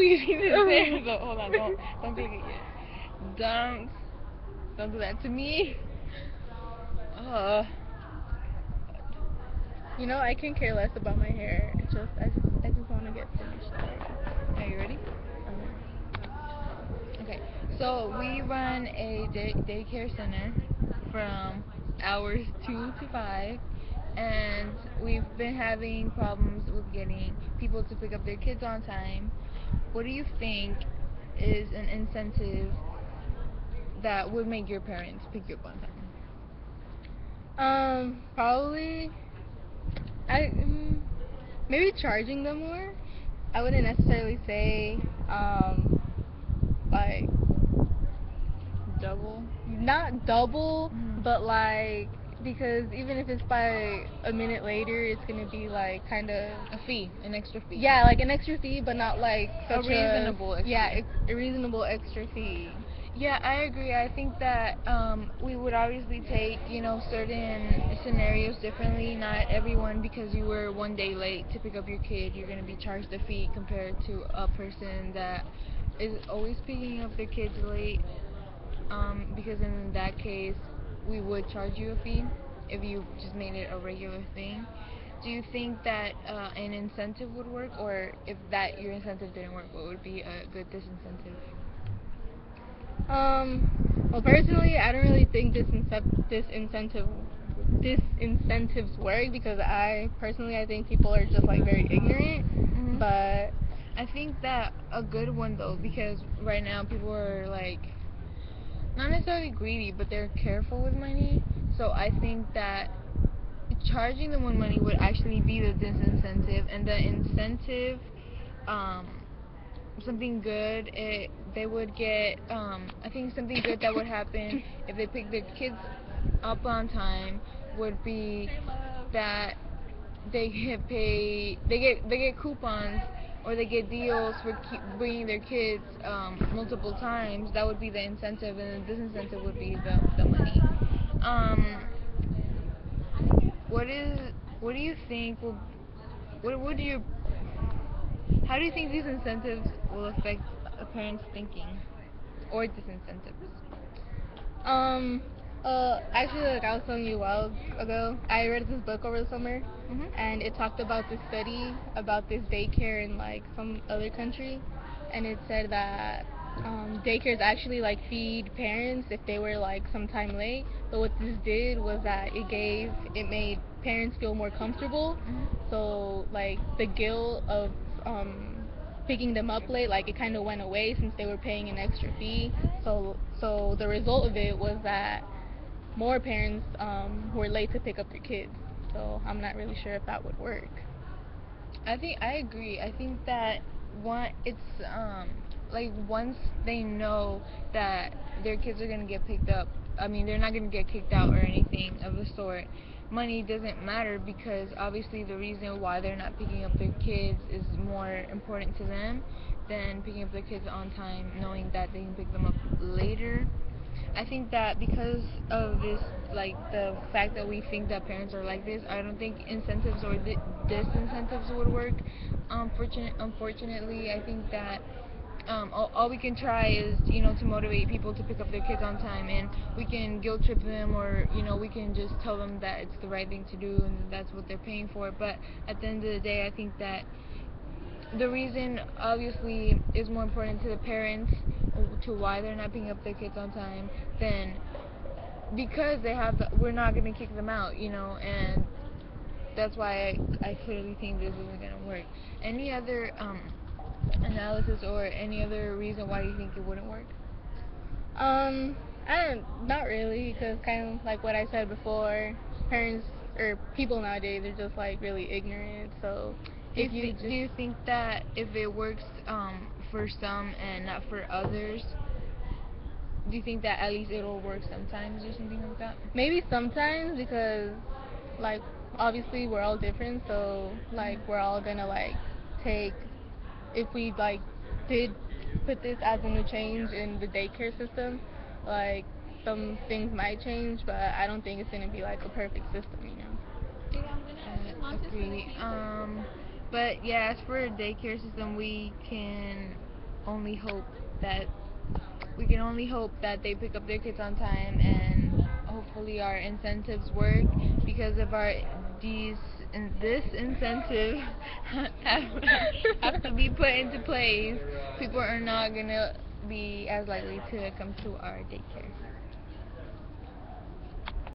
leaving this there. So hold on, don't click it yet. Don't do that to me. Uh, You know, I can care less about my hair. I just want to get finished already. are you ready? Okay, so we run a daycare center from hours 2 to 5, and we've been having problems with getting people to pick up their kids on time. What do you think is an incentive that would make your parents pick you up on time? Probably maybe charging them more. I wouldn't necessarily say like Double? not double, Mhm. but like because even if it's by a minute later, it's gonna be like kind of A fee, an extra fee. yeah, like an extra fee, but not like A such reasonable extra yeah, fee. a reasonable extra fee. Yeah, I agree. I think that we would obviously take, certain scenarios differently. Not everyone, because you were one day late to pick up your kid, you're going to be charged a fee compared to a person that is always picking up their kids late. Because in that case, we would charge you a fee if you just made it a regular thing. Do you think that an incentive would work, or if that your incentive didn't work, what would be a good disincentive? Well, personally, I don't really think disincentives work because I think people are just like very ignorant. Hmm. But I think that a good one though, because right now people are like not necessarily greedy, but they're careful with money. So I think that charging them with money would actually be the disincentive, and the incentive, um, something good. They would get. I think something good that would happen if they pick their kids up on time would be that they get paid. They get coupons, or they get deals for bringing their kids multiple times. That would be the incentive, and the disincentive would be the money. Um, what is what do you think will what would you how do you think these incentives will affect a parent's thinking, or disincentives? um, actually, like I was telling you a while ago, I read this book over the summer, Mhm. and it talked about this study about this daycare in like some other country, and it said that daycares actually like feed parents if they were like sometime late. But what this did was that it made parents feel more comfortable. Mhm. So like the guilt of picking them up late, like it kind of went away since they were paying an extra fee. So the result of it was that more parents were late to pick up their kids. So I'm not really sure if that would work. I think I agree. I think that it's like once they know that their kids are gonna get picked up, I mean they're not gonna get kicked out or anything of the sort. Money doesn't matter, because obviously the reason why they're not picking up their kids is more important to them than picking up their kids on time, knowing that they can pick them up later. I think that because of this, like the fact that we think that parents are like this, I don't think incentives or disincentives would work. Unfortunately, I think that all we can try is, to motivate people to pick up their kids on time, and we can guilt trip them, or we can just tell them that it's the right thing to do and that's what they're paying for. But at the end of the day, I think that the reason obviously is more important to the parents, to why they're not picking up their kids on time, than because we're not going to kick them out, and that's why I clearly think this isn't going to work. Any other analysis or any other reason why you think it wouldn't work? I don't, not really, because kind of like what I said before, parents or people nowadays are just like really ignorant. So if you Do just you think that if it works for some and not for others, do you think that at least it'll work sometimes or something like that? maybe sometimes because like obviously we're all different, so like we're all gonna like take if we like did put this as a new change in the daycare system, like some things might change, but I don't think it's gonna be like a perfect system, you know. Agree. But yeah, as for a daycare system, we can only hope that they pick up their kids on time, and hopefully our incentives work, because if our this incentive have to be put into place, people are not gonna be as likely to come to our daycare.